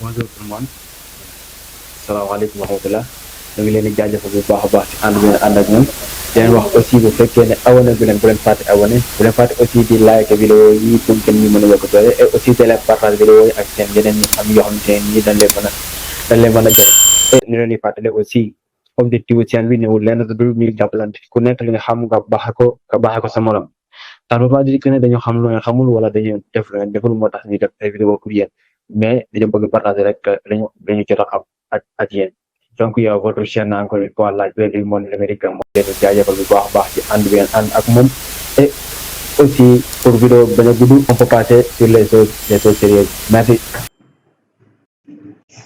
Bonjour tout le monde. Salaamaaleykum wa rahmatulah. ñu ngi leen di jaajëfal bu baax a baax ci ànd bi ngeen ànd ak ñun. di leen wax aussi bu fekkee ne abonné bi leen bu leen fàtte abonné bu leen fàtte aussi di like vidéo yi pour que ñu mën a yokk doole et aussi de leen partage vidéo yi ak seen yeneen ñi xam yoo xamante ne nii dañ leen mën a jëriñ. et ñu leen di fàttali aussi objectif chaîne bi newul lenn du dul ñu jàppalante ku nekk li nga xam nga baaxee ko sa morom. ça ne veut pas dire que ne dañoo xam lu ngeen xamul wala dañuy def lu ngeen deful moo tax ñu def ay vidéo pour yéen mais dañoo bëgg partager rek dañu jot a xam ak yéen. donc yow votre chaîne encore une fois la Gueule du monde numérique moo leen di jaajëfal bu baax a baax ci ànd bi ngeen ànd ak moom et aussi pour vidéo bañ a gudd on peut passer sur les choses sérieuses merci.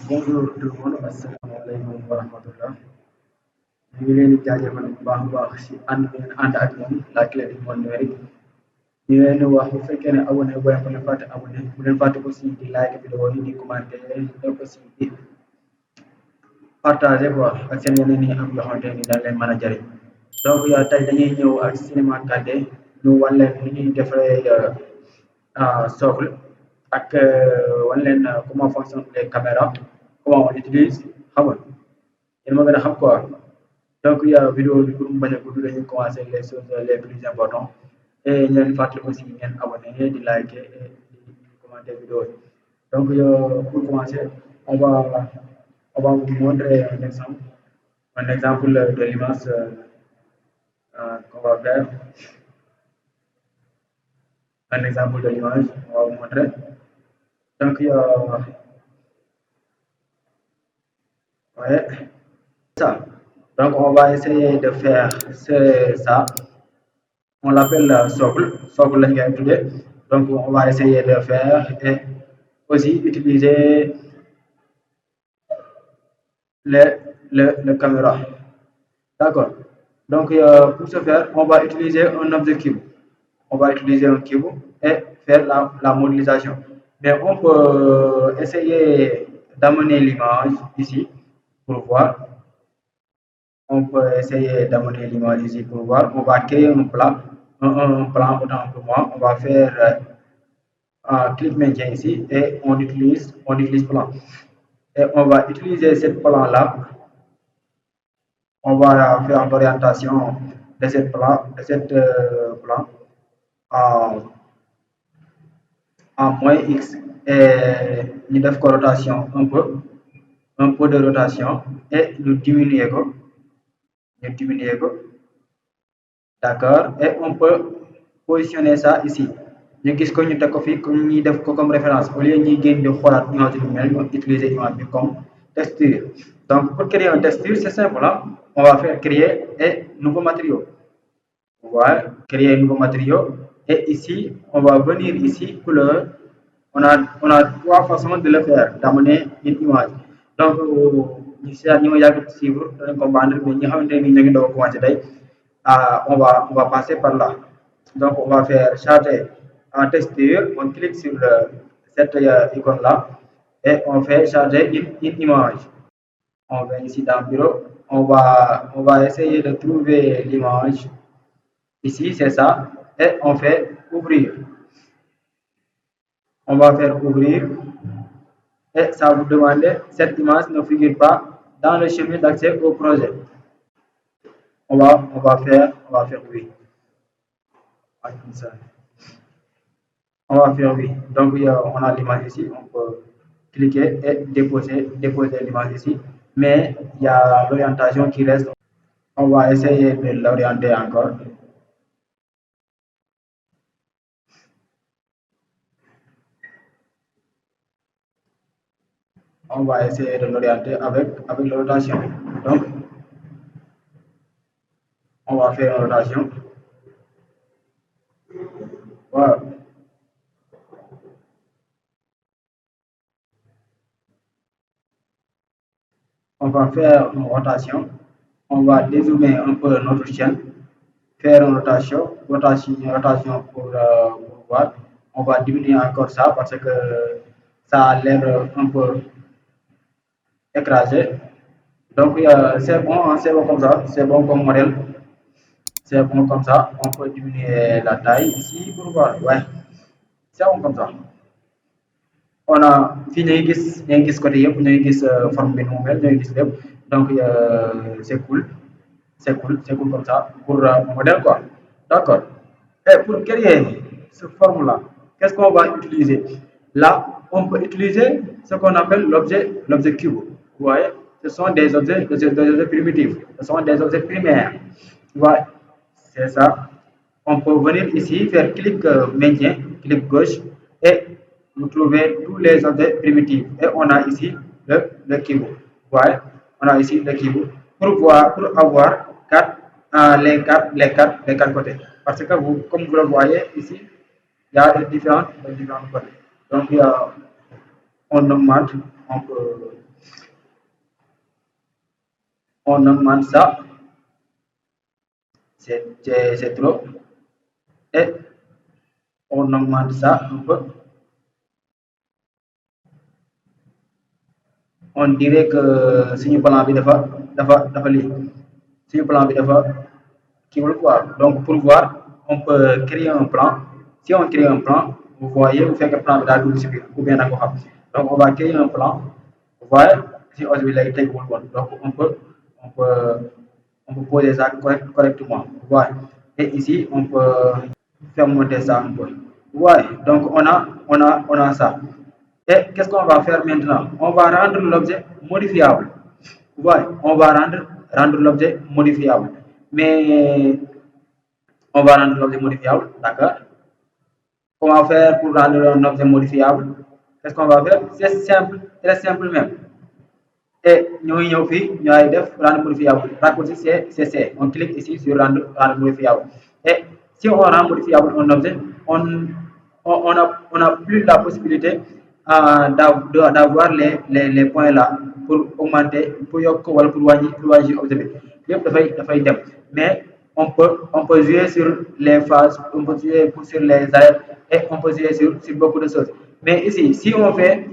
Bonjour tout le monde, asalaamaaleykum wa rahmatullah. ñu ngi leen di jaajëfal bu baax a baax si ànd bi ngeen ànd ak ñoom la Gueule du monde numérique. ñu leen di wax bu fekkee ne abonné bu leen fàtte abonné bu leen fàtte aussi di like vidéo yi di commenter et aussi di partager quoi ak seen yeneen yi am yoo xamante ni dañ leen mën a jëriñ. donc tey dañuy ñëw ak cinéma 4D ñu wan leen ni ñuy defaree socle ak wan leen comment fonctionnent les caméras comment on utilise xam nga yéen ma gën a xam quoi. donc vidéo bi pour mu bañ a gudd dañuy commencer les choses les plus importantes et ñu leen fàttali aussi ngeen abonné di liker et di commenter vidéo yi. donc pour commencer on va vous montrer un exemple de l'image qu'on va faire. Un exemple de l'image, on va vous montrer. Donc, ouais, ça. Donc, on va essayer de faire ça. On l'appelle socle. Socle, donc, on va essayer de faire et aussi utiliser le caméra. D'accord. Donc, pour ce faire, on va utiliser un objectif. On va utiliser un cube et faire la modélisation. Mais on peut essayer d'amener l'image ici pour voir. On peut essayer d'amener l'image ici pour voir. On va créer un plan, autant pour moi. On va faire clic maintien ici et on utilise plan. Et on va utiliser ce plan-là. On va faire l'orientation de cette plan en moins X et nous devons rotation un peu de rotation et nous diminuer d'accord et on peut positionner ça ici ñu gis ko ñu teg ko fii comme ñuy def ko comme référence au lieu ñuy génn di xoolaat image bi mel ñu utiliser image bi comme texture. Donc pour créer une texture c'est simple, hein? On va faire créer un nouveau matériau. On va créer un nouveau matériau et ici on va venir ici couleur. On a trois façons de le faire, d'amener une image. Donc ñu yàgg suivre dañ comprendre mais ñi xamante ni ñu ngi doog a commencé tey on va passer par là. Donc on va faire charger en texture, on clique sur cette icône là et on fait charger une image. On vient ici dans bureau, on va essayer de trouver l'image. Ici c'est ça et on fait ouvrir. On va faire ouvrir et ça vous demande cette image ne figure pas dans le chemin d'accès au projet. On va faire oui. On va faire oui. Donc on a l'image ici, on peut cliquer et déposer l'image ici. Mais il y a l'orientation qui reste. On va essayer de l'orienter encore. On va essayer de l'orienter avec la rotation. Donc, on va faire une rotation. Voilà. On va faire une rotation. On va dézoomer un peu notre chaîne, faire une rotation pour voir. On va diminuer encore ça parce que ça a l'air un peu écrasé. Donc c'est bon comme ça, c'est bon comme modèle. C'est bon comme ça. On peut diminuer la taille ici pour voir. Ouais, c'est bon comme ça. on a fii ñu ngi gis côté yëpp ñu ngi gis forme bi nu mu mel ñu ngi gis lépp donc c'est cool c'est cool comme ça pour modèle quoi d'accord et pour créer ce forme là qu'est-ce qu'on va utiliser là on peut utiliser ce qu'on appelle l'objet cube vous voyez ce sont des objets primitifs ce sont des objets primaires tu vois c'est ça on peut venir ici faire clic maintien clic gauche et vous trouvez tous les objets primitifs et on a ici le cube. Voilà, on a ici le cube pour avoir les quatre côtés. Parce que vous, comme vous le voyez ici, il y a les différents côtés. Donc, on augmente, on augmente ça, c'est trop, et on augmente ça un peu. On dirait que suñu plan bi dafa lii suñu plan bi dafa kiiwul quoi donc pour voir on peut créer un plan si on crée un plan vous voyez bu fekkee plan bi daa dugg si biir ou bien da nga ko xam donc on va créer un plan vous voyez si os bi lay teguwul woon donc on peut on peut poser ça correctement vous voyez et ici on peut faire monter ça un peu vous voyez donc on a ça. Et qu'est-ce qu'on va faire maintenant? On va rendre l'objet modifiable. Vous voyez, on va rendre l'objet modifiable. Mais on va rendre l'objet modifiable, d'accord? Comment faire pour rendre un objet modifiable? Qu'est-ce qu'on va faire? C'est simple, très simple même. Et nous avons fait, nous avons rendre modifiable. Raccourci c'est C. On clique ici sur rendre modifiable. Et si on rend modifiable un objet, on a plus la possibilité d'avoir les points là pour augmenter, pour yokk wala pour wàññi objet bi yëpp dafay dem mais on peut jouer sur les phases, on peut jouer sur les arêtes et on peut jouer sur beaucoup de choses. Mais ici, si on fait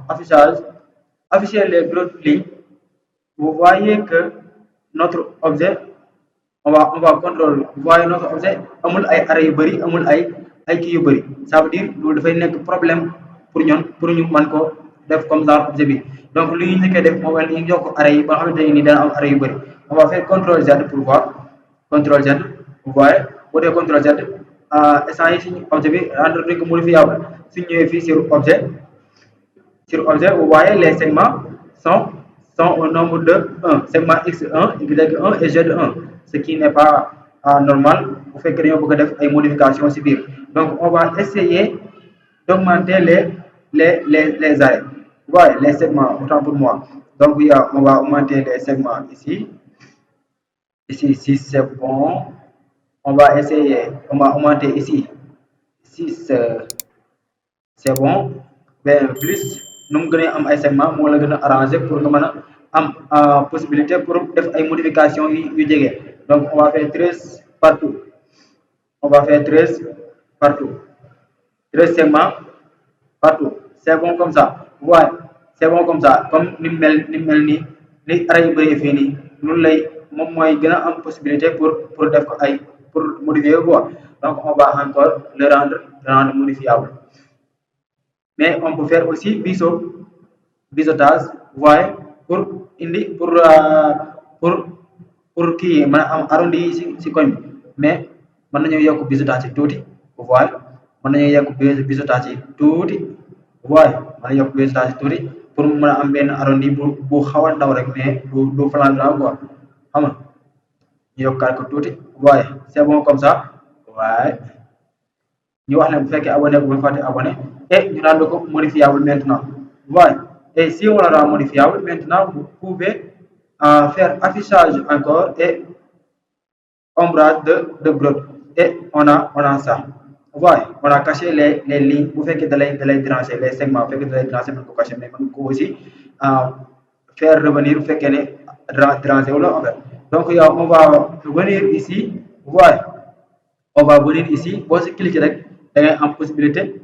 affichage, afficher les grosses lignes, vous voyez que notre objet, on va contrôler, vous voyez notre objet, amul ay arrêt yu bëri, amul ay kii yu bëri. Ça veut dire loolu dafay nekk problème pour ñu mën ko def comme ça objet bi. Donc li ñu njëkkee def mooy ñu yokk arrêt yi ba nga xamante ni dana am arrêt yu bëri. On va faire CTRL Z pour voir. CTRL Z, vous voyez, bu dee CTRL Z, instant yi suñu objet bi rendre nañ ko modifiable. Suñu ñëwee fii sur objet, vous voyez les segments sont au nombre de 1. Segment X1, Y1 et Z1. Ce qui n'est pas normal. Vous faites que nous avons des modifications aussi bien. Donc, on va essayer d'augmenter les arrêts. Vous voyez, les segments, autant pour moi. Donc, on va augmenter les segments ici. Ici, si c'est bon. On va essayer, on va augmenter ici. 6, c'est bon. Ben, plus, nous avons un segment, nous allons arranger pour que nous am possibilité pour faire des modifications donc on va faire 13 partout on va faire 13 partout 13 segments partout c'est bon comme ça ouais c'est bon comme ça comme ni mel ni arrêt yu bëri fii nii loolu lay moom mooy gën a am possibilité pour def ko ay pour modifier quoi donc on va encore le rendre modifiable mais on peut faire aussi biseautage ouais pour indi pour kii mën a am arrondi si koñ bi mais mën nañu yokk biseautage yi tuuti vous voyez mën nañu yokk biseautage yi tuuti vous voyez mën nañu yokk biseautage yi tuuti pour mën a am benn arrondi bu xaw a ndaw rek mais du flagrant quoi xam nga ñu yokkaat ko tuuti waaye c'est bon comme ça waaye ñu wax ne bu fekkee abonné bu fàtte abonné et ñu rendre ko modifiable maintenant waaye et si on le rend modifiable, maintenant vous pouvez faire affichage encore et ombrage de groupe. Et on a ça. Vous voyez, on a caché les lignes. Vous faites que de les déranger, les segments, vous faites que de les déranger, vous cacher, mais vous pouvez aussi faire revenir, vous faites que déranger. Donc, on va venir ici. Vous voyez, on va venir ici. Vous cliquez en possibilité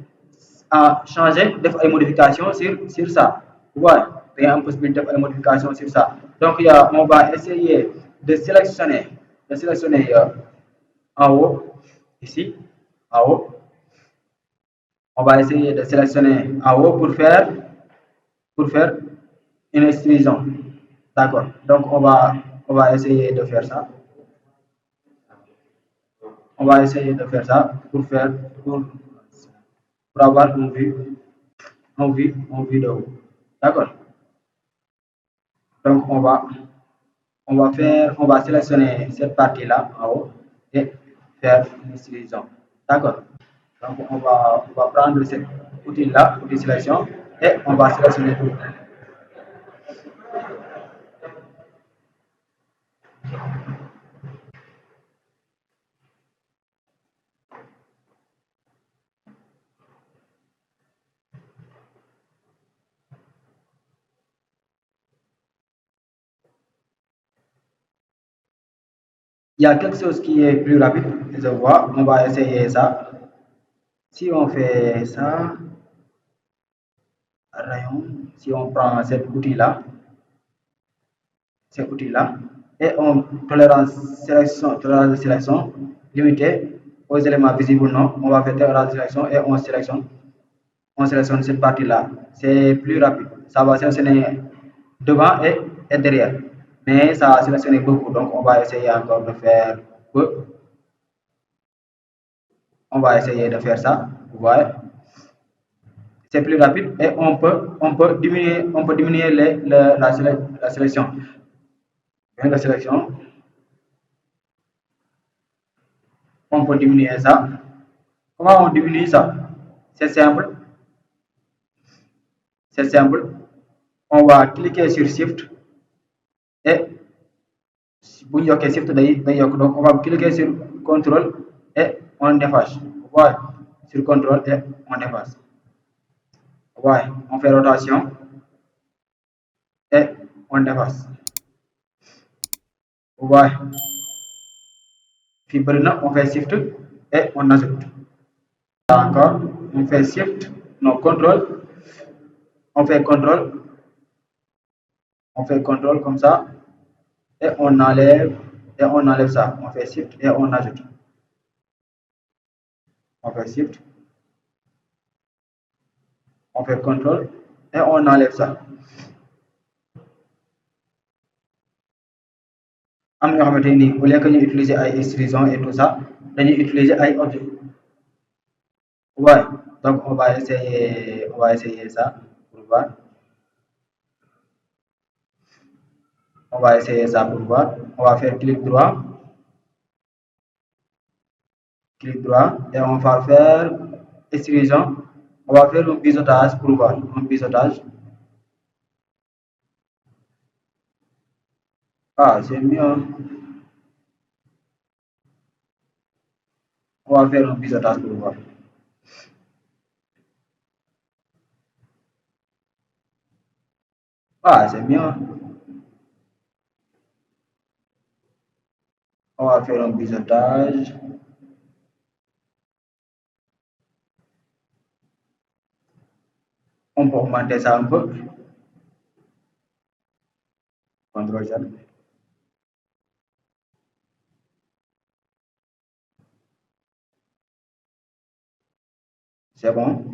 à changer, de faire une modification sur ça. Ouais, il y a une possibilité de faire une modification sur ça. Donc, on va essayer de sélectionner en haut, ici, en haut. On va essayer de sélectionner en haut pour faire une extrusion. D'accord. Donc, on va essayer de faire ça. On va essayer de faire ça pour avoir une vue de haut. D'accord. Donc, on va sélectionner cette partie-là en haut et faire une extrusion. D'accord. Donc, on va prendre cet outil-là, outil sélection, et on va sélectionner tout. Il y a quelque chose qui est plus rapide, je vois. On va essayer ça. Si on fait ça, rayon, si on prend cet outil-là, et on tolérance de sélection limitée aux éléments visibles, non, on va faire tolérance de sélection et on sélectionne cette partie-là. C'est plus rapide. Ça va sélectionner devant et derrière. Mais ça va sélectionner beaucoup, donc on va essayer encore de faire peu. On va essayer de faire ça. Vous voyez, c'est plus rapide et on peut diminuer la sélection. La sélection, on peut diminuer ça. Comment on diminue ça? C'est simple. C'est simple. On va cliquer sur Shift et bu ñu yokkee Shift day yokk, donc on va cliquer sur contrôle et on efface. Voilà, sur contrôle et on efface. Voilà, on fait rotation et on efface. Voilà. Puis on fait Shift et on ajoute. Encore, on fait Shift, non, contrôle, on fait contrôle, on fait contrôle comme ça et on enlève ça. On fait Shift et on ajoute. On fait Shift, on fait contrôle et on enlève ça. Am na ñoo xamante ni au lieu que ñu utiliser ay extrusion et tout ça dañuy utiliser ay objets. Ouais, donc on va essayer ça pour voir. On va essayer ça pour voir. On va faire clic droit et on va faire extrusion. On va faire un biseautage pour voir, un biseautage. Ah, c'est mieux, hein. On va faire un biseautage pour voir. Ah, c'est mieux, hein. On va faire un biseautage. On peut augmenter ça un peu. CTRL Z. C'est bon.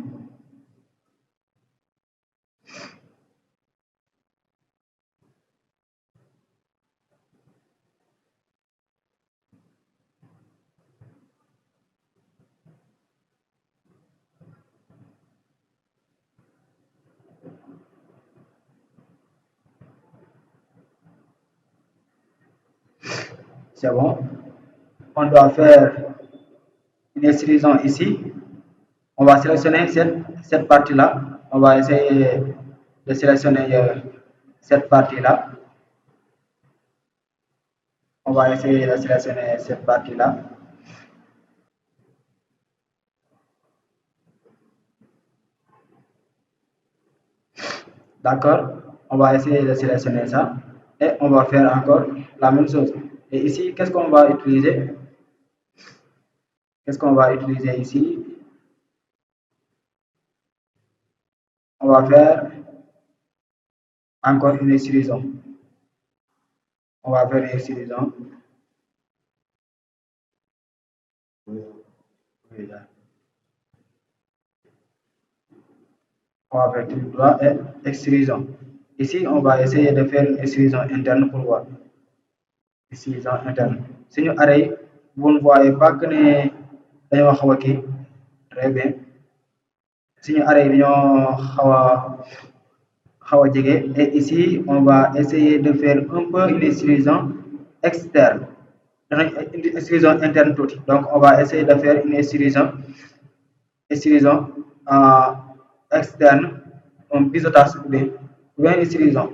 C'est bon. On doit faire une extrusion ici. On va sélectionner cette partie-là. On va essayer de sélectionner cette partie-là. On va essayer de sélectionner cette partie-là. D'accord? On va essayer de sélectionner ça. Et on va faire encore la même chose. Et ici, qu'est-ce qu'on va utiliser? Qu'est-ce qu'on va utiliser ici? On va faire encore une extrusion. On va faire une extrusion. On va faire clic droit et extrusion. Ici, on va essayer de faire une extrusion interne pour voir. Extrusion interne. Si nous arrêtons, vous ne voyez pas que nous avons très bien. Si nous arrêtons, et ici, on va essayer de faire un peu une extrusion externe. Une extrusion interne tout. Donc, on va essayer de faire une extrusion externe, un biseautage ou bien une extrusion.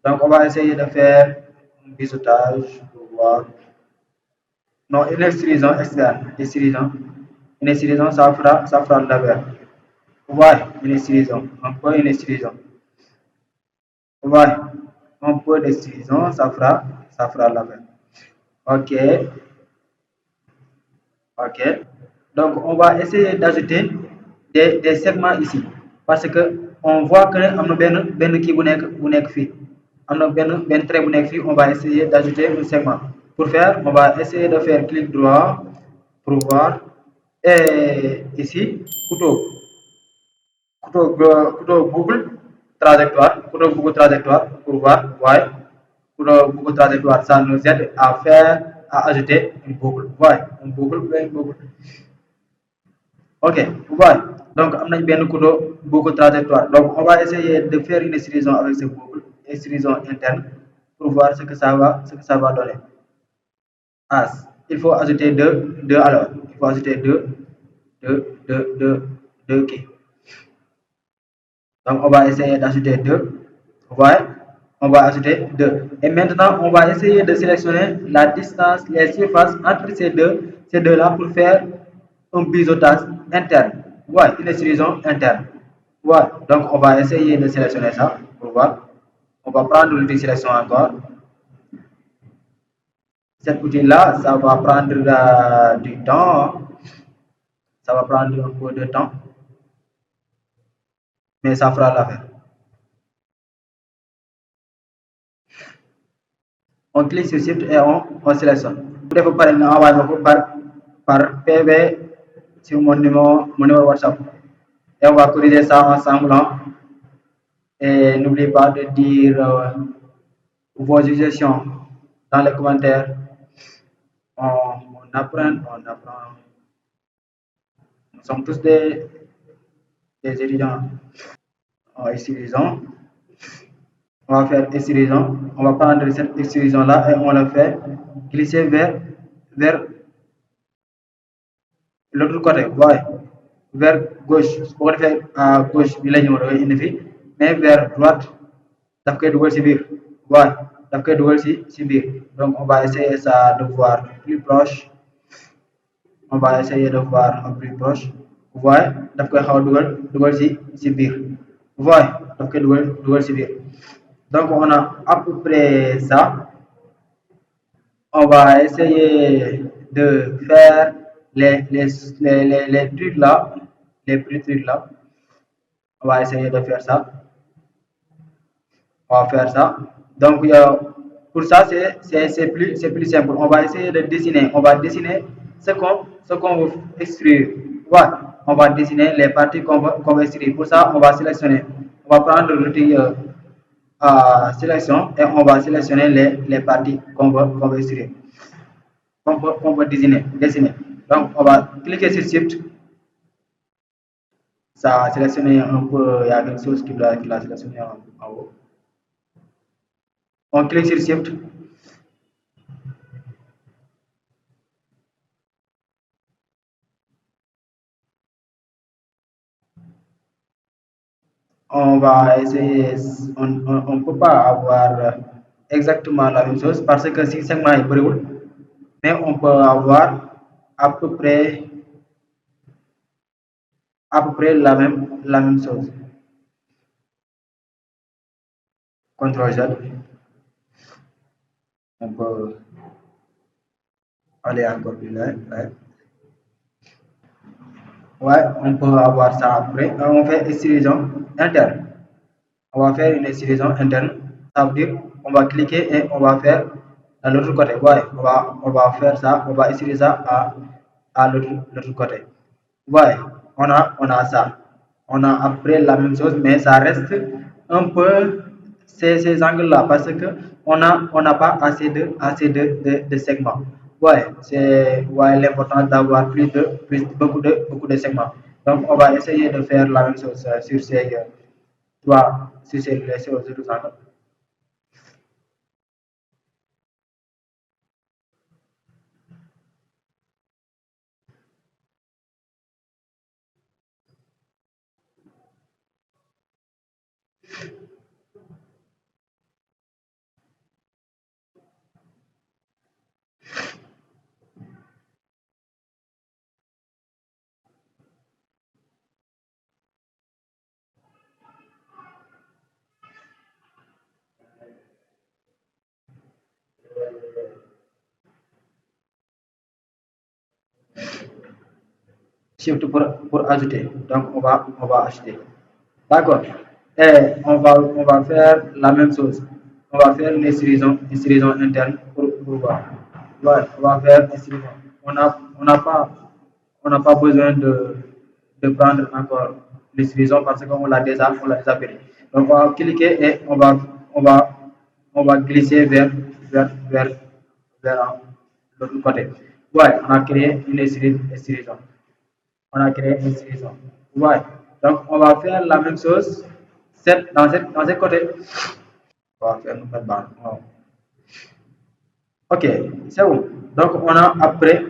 Donc, on va essayer de faire un biseautage pour voir. Non, une extrusion externe. Une extrusion, ça fera de la verre. Ouais, une extrusion. Un peu une extrusion. Ouais, un peu d'extrusion, ça fera la verre. Ok, ok. Donc, on va essayer d'ajouter des segments ici. Parce que on voit que am na benn kii bu nekk fii. Am na benn trait bu nekk fii. On va essayer d'ajouter un segment. Pour faire, on va essayer de faire clic droit pour voir. Et ici, couteau Google trajectoire pour voir. Ouais. Couteau Google trajectoire, ça nous aide à ajouter une boucle. Ouais, une boucle. Ok, voilà. Donc, on a bien beaucoup de trajectoire. Donc, on va essayer de faire une extrusion avec ce boucle, extrusion interne, pour voir ce que ça va donner. As. Il faut ajouter deux alors. Il faut ajouter deux qui. Donc, on va essayer d'ajouter deux. Voilà. On va ajouter deux. Et maintenant, on va essayer de sélectionner la distance, les surfaces entre ces deux-là pour faire un biseautage interne. Voilà, une extrusion interne. Voilà. Donc, on va essayer de sélectionner ça pour voir. On va prendre l'outil sélection encore. Cet outil-là, ça va prendre du temps. Ça va prendre un peu de temps. Mais ça fera l'affaire. On clique sur Shift et on sélectionne. Vous devez par exemple par PV sur mon numéro WhatsApp. Et on va corriger ça ensemble. Et n'oubliez pas de dire vos suggestions dans les commentaires. On apprend. Nous sommes tous des étudiants. Extrusion. On va faire extrusion. On va prendre cette extrusion-là et on la fait glisser vers l'autre côté. Ouais. Vers gauche. Pour faire à gauche, il y a une fille. Mais vers droite, daf koy dugal ci biir. Ouais. Daf koy dugal ci biir. Donc, on va essayer ça de voir plus proche. On va essayer de voir un plus proche. Vous voyez, daf koy xaw dugal ci biir. Vous voyez, daf koy dugal ci biir. Donc, on a à peu près ça. On va essayer de faire les trucs là, les petits trucs là. On va essayer de faire ça. On va faire ça. Donc, pour ça, c'est plus simple. On va essayer de dessiner. On va dessiner ce qu'on veut extruire. Voilà. On va dessiner les parties qu'on veut extruire. Pour ça, on va sélectionner. On va prendre l'outil sélection et on va sélectionner les parties qu'on veut extruire. Qu'on peut dessiner. Donc, on va cliquer sur Shift. Ça a sélectionné un peu, il y a quelque chose qui l'a sélectionné en haut. On clique sur Shift. On va essayer, on ne peut pas avoir exactement la même chose parce que si segment est brûle, mais on peut avoir à peu près la même chose. CTRL Z. On peut aller encore plus loin. Ouais, on peut avoir ça après. On fait extrusion interne. On va faire une extrusion interne. Ça veut dire on va cliquer et on va faire à l'autre côté. Ouais, on va faire ça. On va extruder ça à l'autre côté. Ouais, on a ça. On a après la même chose, mais ça reste un peu ces angles-là parce que on n'a pas assez de segments. Ouais, c'est ouais, l'importance d'avoir beaucoup de segments. Donc, on va essayer de faire la même chose sur ces sur ces autres angles. Shift pour ajouter. Donc, on va ajouter. D'accord. Et on va faire la même chose. On va faire les liaisons internes pour voir. Ouais, on va faire les liaisons. On n'a pas, on n'a pas besoin de prendre encore les liaisons parce on l'a déjà fait. Donc, on va cliquer et on va glisser vers, vers l'autre côté. Ouais, on a créé une liaison. On a créé une saison. Ouais. Donc, on va faire la même chose dans ce côté. On va faire une nouvelle barre. Wow. Ok, c'est bon. Donc, on a après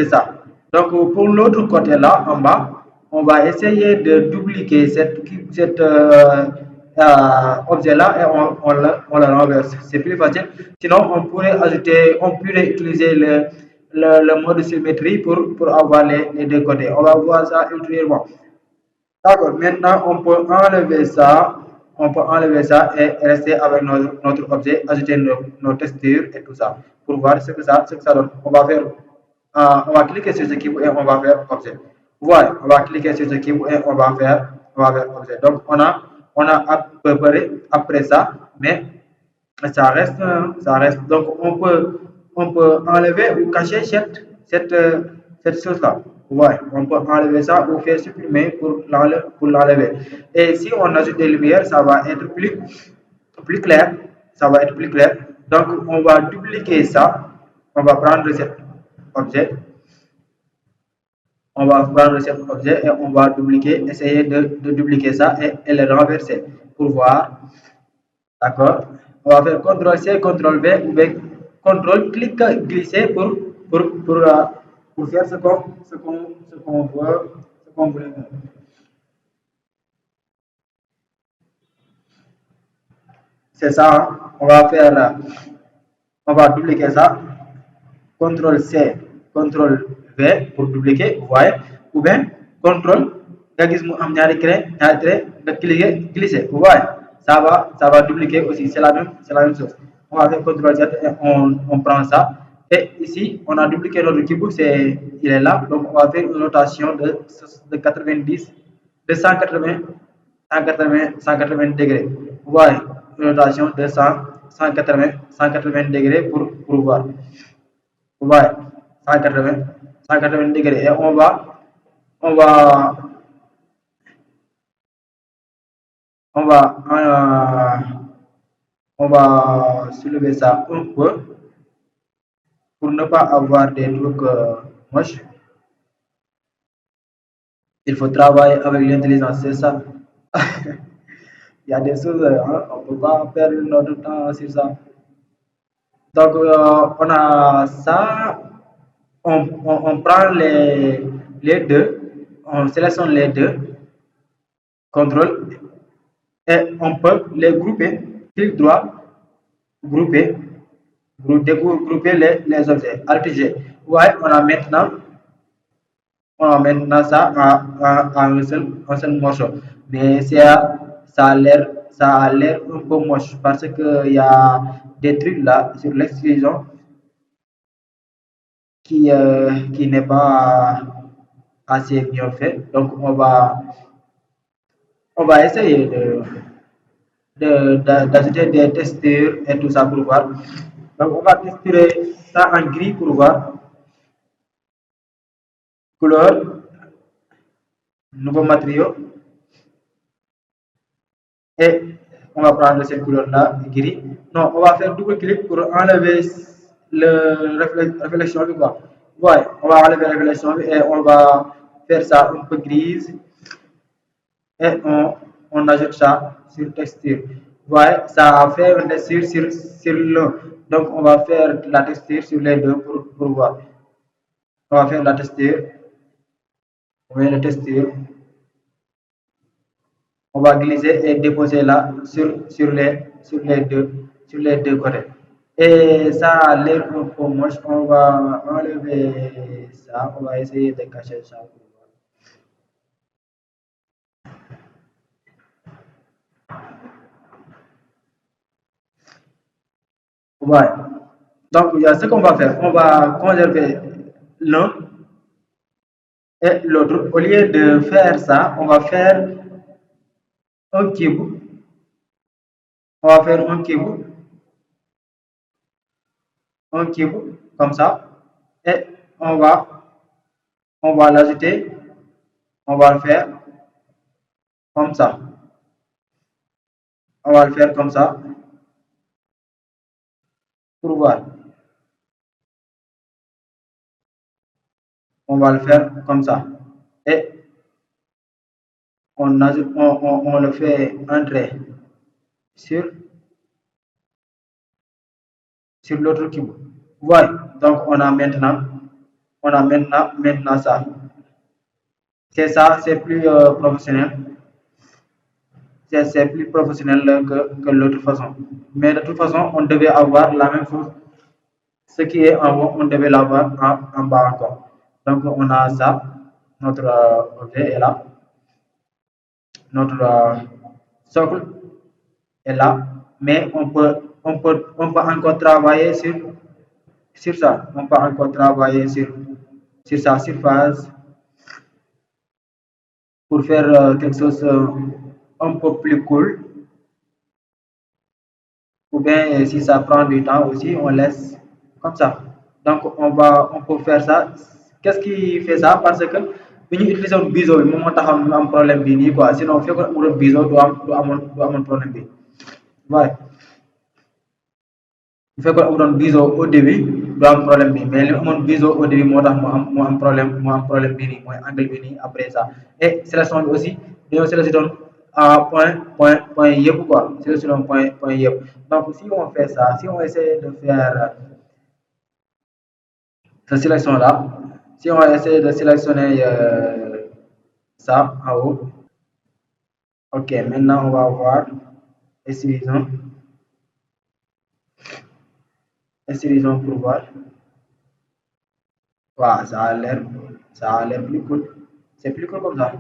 ça. Donc, pour l'autre côté là, en bas, on va essayer de dupliquer cette objet-là et on le renverse. C'est plus facile. Sinon, on pourrait ajouter, on pourrait utiliser le mode symétrie pour avoir les deux côtés. On va voir ça ultérieurement. D'accord, maintenant on peut enlever ça et rester avec notre objet, ajouter nos textures et tout ça pour voir ce que ça donne. On va cliquer sur ce cube et on va faire objet. Voilà, on va cliquer sur ce cube et on va faire objet. Donc on a à peu près après ça, mais ça reste. Donc, on peut enlever ou cacher cette chose-là. Ouais, on peut enlever ça ou faire supprimer pour l'enlever. Et si on ajoute des lumières, ça va être plus clair. Ça va être plus clair. Donc, on va dupliquer ça. On va prendre cet objet. On va prendre cet objet et on va dupliquer, essayer de dupliquer ça et le renverser pour voir. D'accord? On va faire CTRL-C, CTRL-V ou bien CTRL-clic glisser pour faire ce qu'on veut, ce qu'on voulait faire. C'est ça, hein? On va dupliquer ça. CTRL-C, CTRL-V pour dupliquer, vous voyez? Ou bien CTRL, nga gis mu am ñaari trait, nga cliquer, glisser, vous voyez? Ça va dupliquer aussi, c'est la même chose. On va faire CTRL-Z et on prend ça. Et ici, on a dupliqué notre cube, il est là. Donc, on va faire une rotation de 90, de 180, 180 degrés. Vous voyez, une rotation de 180 degrés pour voir. Vous voyez, 180 degrés. Et on va, on va, on va soulever ça un peu pour ne pas avoir des trucs moches. Il faut travailler avec l'intelligence, c'est ça. Il y a des choses, hein, on ne peut pas perdre notre temps sur ça. Donc, on a ça, on prend les deux, on sélectionne les deux, contrôle, et on peut les grouper, clic droit, grouper, grouper les objets, Alt G. Ouais, on a maintenant ça à un seul morceau. Mais ça a l'air un peu moche parce qu'il y a des trucs là sur l'extrusion qui n'est pas assez bien fait. Donc, on va essayer d'ajouter des textures et tout ça pour voir. Donc, on va texturer ça en gris pour voir. Couleur, nouveau matériau. et on va prendre cette couleur-là, gris. Non, on va faire double clic pour enlever le réflexion, quoi. Ouais, on va enlever la réflexion et on va faire ça un peu grise et on ajoute ça sur texture. Ouais, ça fait une texture sur le. Donc, on va faire la texture sur les deux pour voir. On va faire la texture. On va la texture. On va glisser et déposer là sur les deux côtés. Et ça a l'air un peu moche. On va enlever ça. On va essayer de cacher ça. Ouais. Donc, il y a ce qu'on va faire. On va conserver l'un et l'autre. Au lieu de faire ça, on va faire un cube. On va faire un cube comme ça. Et on va, on va l'ajouter. On va le faire comme ça. On va le faire comme ça pour voir. On va le faire comme ça. Et on, ajoute, on le fait entrer sur, sur l'autre cube. Voilà. Donc on a maintenant ça. C'est ça, c'est plus professionnel. C'est plus professionnel que l'autre façon. Mais de toute façon, on devait avoir la même chose. Ce qui est en haut, on devait l'avoir en bas encore. Donc on a ça. Notre objet est là. Notre socle est là, mais on peut encore travailler sur ça. On peut encore travailler sur sa surface pour faire quelque chose un peu plus cool. Ou bien si ça prend du temps aussi, on laisse comme ça. Donc on peut faire ça. Qu'est-ce qui fait ça? Parce que bu ñu utiliser woon biseau bi moom moo taxoon ñu am problème bi nii quoi sinon fekkoon amuloon biseau du amoon problème bi. Ouais. Bu fekkoon amuloon biseau au début du am problème bi mais li amoon biseau au début moo tax mu am problème bii nii mooy angle bi nii après ça et sélection bi aussi dañoo sélectionné doon à point yëpp quoi sélectionné doon point yëpp donc si on fait ça si on essaie de faire cette sélection là si on essaie de sélectionner ça en haut. Ok, maintenant on va voir stylisons pour voir. Waaw, ça a l'air plus cool. C'est plus cool comme ça.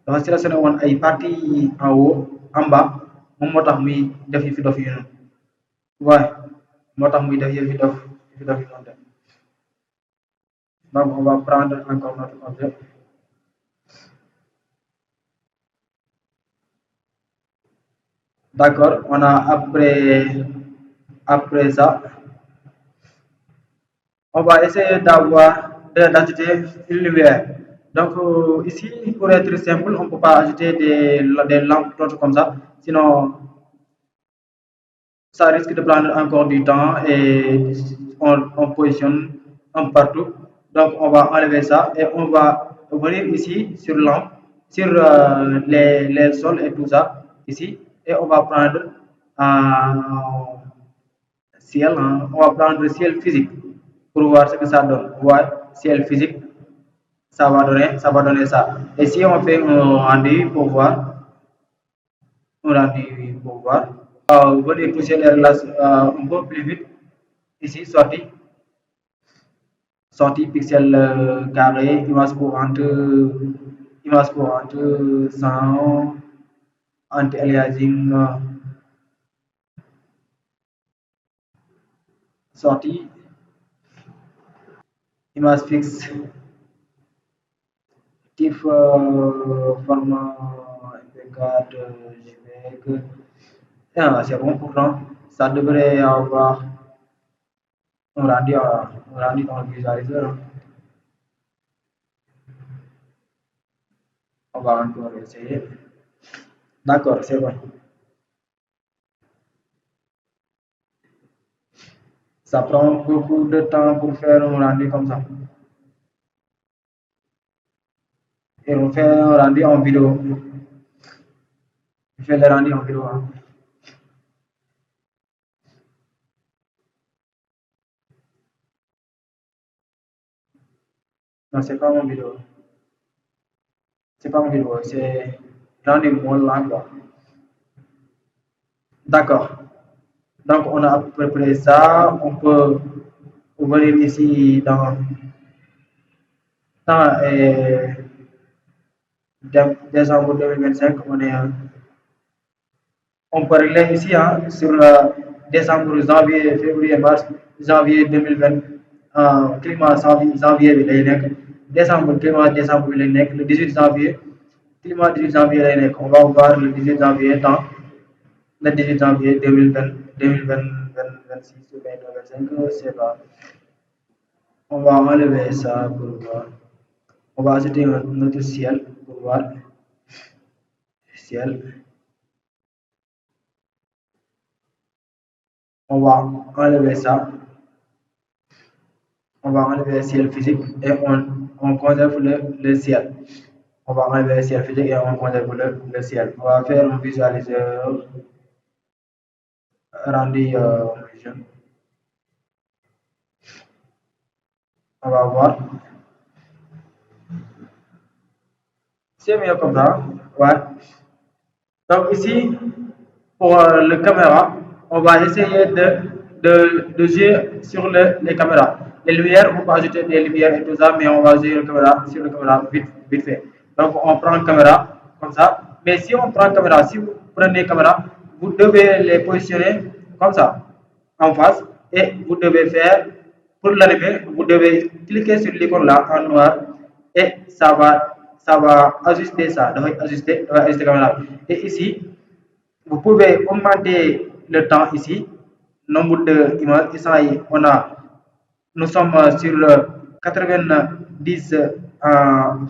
Dafa sélectionné woon ay parties en haut en bas moom moo tax muy def yi fi dof yi noonu. Ouais, moo tax muy def yëfi dof yi noonu. Donc on va prendre encore notre objet. D'accord, on a après ça, on va essayer d'ajouter une lumière. Donc ici, pour être simple, on ne peut pas ajouter des lampes torches comme ça, sinon ça risque de prendre encore du temps et on positionne un partout. Donc on va enlever ça et on va venir ici sur lampe, sur les sols et tout ça, ici, et on va prendre un ciel, hein, on va prendre le ciel physique pour voir ce que ça donne. Ouais, ciel physique, ça va donner ça. Et si on fait un rendu pour voir, un rendu pour voir, venez pousser les relations un peu plus vite. Ici, sortie pixel carré, image courante, sans anti-aliasing, sortie, image fixe, TIFF, format MP4, JPEG. Ah, c'est bon pourtant. Ça devrait avoir un rendu dans le visualiseur, hein. On va encore essayer. D'accord, c'est bon. Ça prend beaucoup de temps pour faire un rendu comme ça. Et on fait un rendu en vidéo. Je fais le rendu en vidéo, hein. Non, c'est pas mon vidéo. C'est pas mon vidéo, c'est rendu mon là, quoi. D'accord. Donc, on a à peu près ça. On peut venir ici dans décembre 2025. On peut régler ici hein, sur décembre, janvier, février, mars, janvier 2020. Climat janvier bi lay nekk décembre climat décembre bi lay nekk le 18 janvier climat 18 janvier lay nekk on va voir le 18 janvier dans le 18 janvier 2020 2026 ou bien 2025 c'est pas. On va enlever ça pour voir. On va ajouter un autre ciel pour voir. Ciel. On va enlever ça. On va enlever le ciel physique et on conserve le ciel. On va enlever le ciel physique et on conserve le ciel. On va faire un visualiseur rendu jeune. On va voir. C'est mieux comme ça. Ouais. Donc ici, pour le caméra, on va essayer de jouer sur les caméras. Les lumières, on peut ajouter des lumières et tout ça, mais on va jouer sur le caméra vite fait. Donc on prend une caméra comme ça. Mais si on prend une caméra, si vous prenez une caméra, vous devez les positionner comme ça, en face, et vous devez faire, pour l'allumer, vous devez cliquer sur l'icône là en noir et ça va ajuster ça, ça va ajuster la caméra. Et ici, vous pouvez augmenter le temps ici, nombre d'images. Ici, nous sommes sur 90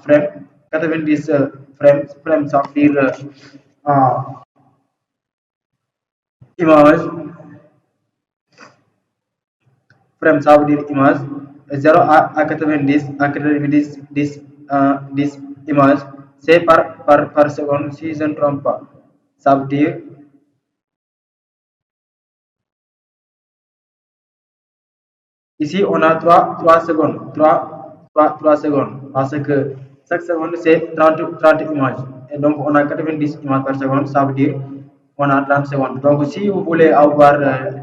frames, 90 frames ça veut dire images, frame ça veut dire image, 0 à 90, à 90 10 images, c'est par seconde si je ne trompe pas. Ça veut dire ici, on a 3 secondes. 3 secondes. Parce que chaque seconde, c'est 30 images. Et donc, on a 90 images par seconde. Ça veut dire on a 30 secondes. Donc, si vous voulez avoir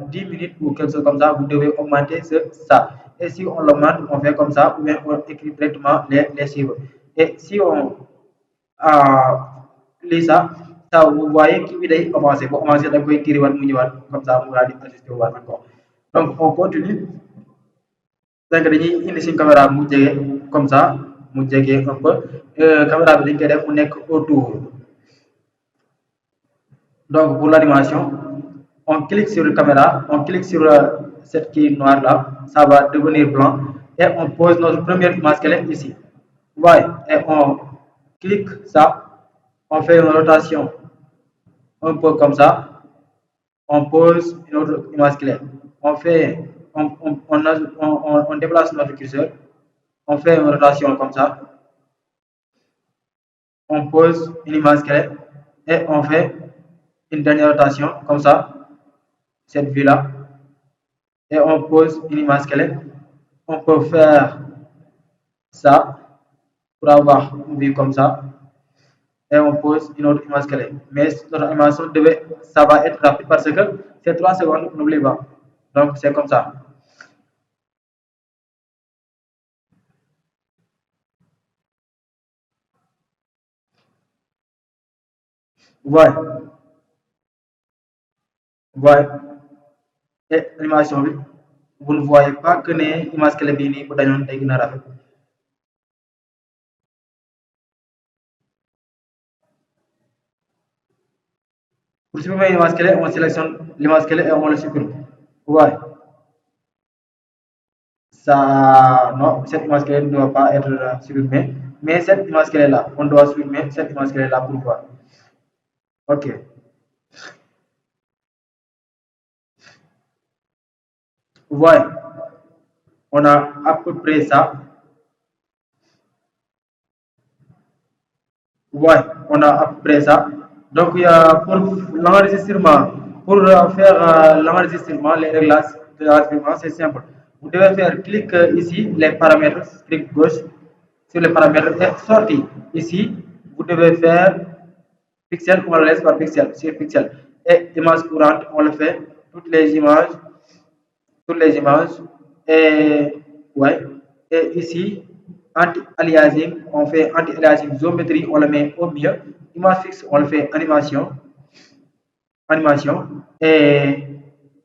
10 minutes ou quelque chose comme ça, vous devez augmenter ça. Et si on l'augmente, on fait comme ça, ou bien on écrit directement les chiffres. Et si on lit ça, vous voyez qu'il est commencé. Pour commencer, on peut tirer comme ça, on va ajuster encore. Donc, on continue. Donc dañuy indi suñ caméra mu jege comme ça mu jege un peu caméra bi dañ koy def mu nekk autour. Donc pour l'animation on clique sur la caméra, on clique sur cette qui est noire là, ça va devenir blanc et on pose notre première image qu'elle est ici. Ouais, et on clique ça, on fait une rotation un peu comme ça, on pose une autre image clé. On fait, on déplace notre curseur, on fait une rotation comme ça, on pose une image clé et on fait une dernière rotation comme ça, cette vue-là, et on pose une image clé. On peut faire ça pour avoir une vue comme ça et on pose une autre image clé. Mais notre animation ça va être rapide parce que c'est 3 secondes, n'oubliez pas. Donc c'est comme ça. Ouais, ouais. Et l'animation, vous ne voyez pas que l'image clé est venue pour donner une rapide. Pour supprimer l'image clé, on sélectionne l'image clé et on le supprime. Ouais. Ça, non, cette image clé ne doit pas être supprimée. Mais cette image clé là, on doit supprimer cette image clé là pour voir. Ok. Ouais, on a à peu près ça. Ouais, on a à peu près ça. Donc, il y a pour l'enregistrement, pour faire l'enregistrement, les réglages de l'enregistrement, c'est simple. Vous devez faire clic ici, les paramètres, clic gauche sur les paramètres et sortie. Ici, vous devez faire pixel, on le laisse par pixel, sur pixel. Et image courante, on le fait, toutes les images, toutes les images. Et, ouais, et ici, anti-aliasing, on fait anti-aliasing géométrie, on le met au milieu. Image fixe, on le fait animation, animation. Et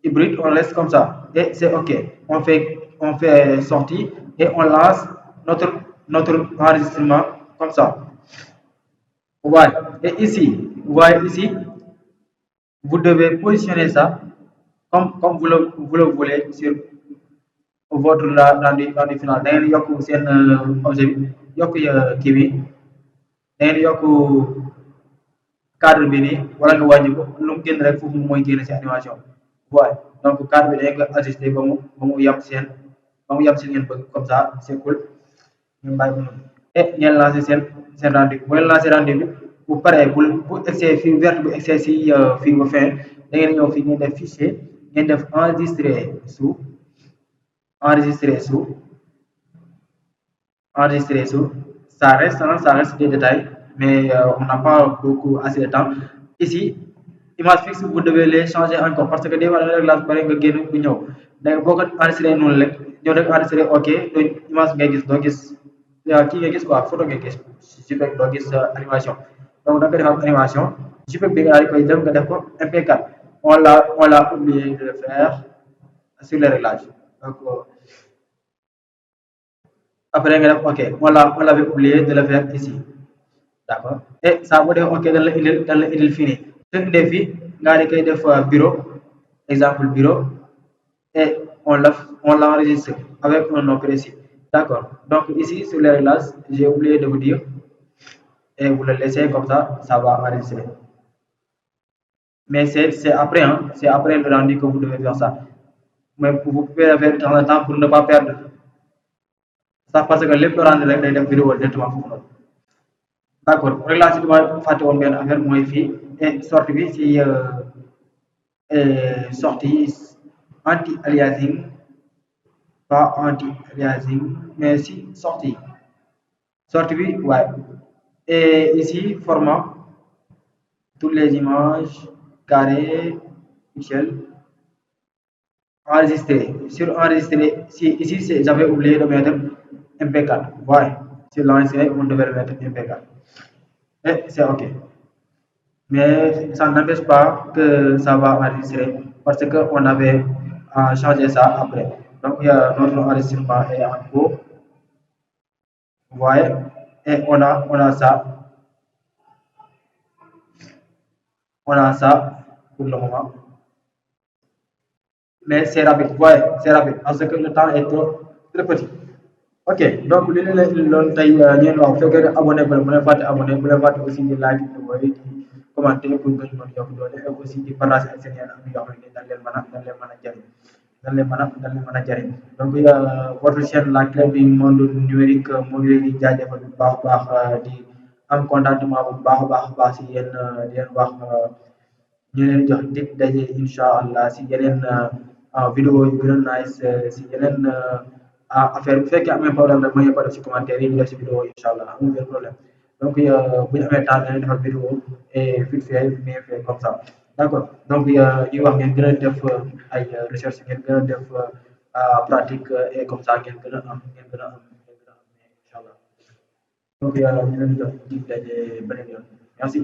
hybride, on laisse comme ça. Et c'est OK. On fait sortie et on lance notre enregistrement comme ça. Ouais. Et ici, vous voyez ici, vous devez positionner ça comme vous le voulez sur votre rendu final. Da ngeen yokk seen objet bi yokk kii bi da ngeen yokk cadre bi nii wala nga wàññi ko lu mu génn rek foofu mooy génn si animation waaye donc cadre bi da ngeen ko ajusté ba mu yem seen ba mu yem si ngeen bëgg comme ça c'est cool ngeen bàyyi ko noonu et ngeen lancé seen rendu bu ngeen lancé rendu bi bu paree bu excès fii verte bu excès si fii ba fin da ngeen ñëw fii ngeen def fichier ngeen def enregistré sous enregistré sous enregistré sous. Ça reste, hein, ça reste des détails, mais on n'a pas beaucoup assez de temps. Ici, image fixe, vous devez les changer encore parce que des fois, la glace par exemple, génn bu ñëw da boo ko enregistré noonu rek ñëw rek enregistré ok doo image ngay gis doo gis kii ngay gis quoi photo ngay gis si fekk doo gis animation donc da nga koy def ak animation si fekk bi nga daal di koy jël nga def ko MP4 on l'a oublié de le faire sur les réglages donc après nga def OK on l'avait oublié de le faire ici d'accord et ça boo defee OK dañ la indil fii nii su indee fii nga di koy def bureau exemple bureau et on l'enregistre avec un nom précis d'accord donc ici sur les réglages j'ai oublié de vous dire et vous le laissez comme ça va enregistrer mais c'est après hein c'est après le rendu que vous devez faire ça mais vous pouvez le faire de temps en temps pour ne pas perdre ça parce que lépp loo rendu rek day def vidéo directement foofu noonu d'accord réglage bi ma fàtte woon benn affaire mooy fii et sortie bi si sortie anti-aliasing pas anti-aliasing mais si sortie bi ouais et ici format toutes les images carré pixel enregistré sur enregistré si ici j'avais oublié de mettre MP4 ouais sur l'enregistré on devait le mettre MP4 et c'est OK mais ça n'empêche pas que ça va enregistrer parce qu'on avait changé ça après. Donc, il y a notre enregistrement est en cours. Vous voyez, et on a ça pour le moment. Mais c'est rapide, vous voyez, c'est rapide parce que le temps est trop, très petit. Ok, donc li leen leen loon tey ngeen wax bu fekkee ne abonné ba bu leen fàtte abonné bu leen fàtte aussi di like vidéo yi di commenter pour gën mën yokk doole et aussi di partager ak seen yenn am yoo xam ne dañ leen mën a jariñ dañ leen mën a jariñ donc votre chaîne la clé du monde numérique moo ngi leen di jaajëfal bu baax a baax di am contentement bu baax a baax si yéen di leen wax ñu leen jox dig daje incha allah si yeneen vidéo yu gën a nice si yeneen affaire bu fekkee amee problème rek ma yëg ko def si commentaire yi ñu def si vidéo incha allah amul benn problème donc bu ñu amee temps dinañ defar vidéo et vite fait bien fait comme ça d' accord donc ñuy wax ngeen gën a def ay recherche ngeen gën a def pratique et comme ça ngeen gën a am incha allah donc ñu leen di jox dig daje beneen yoon merci.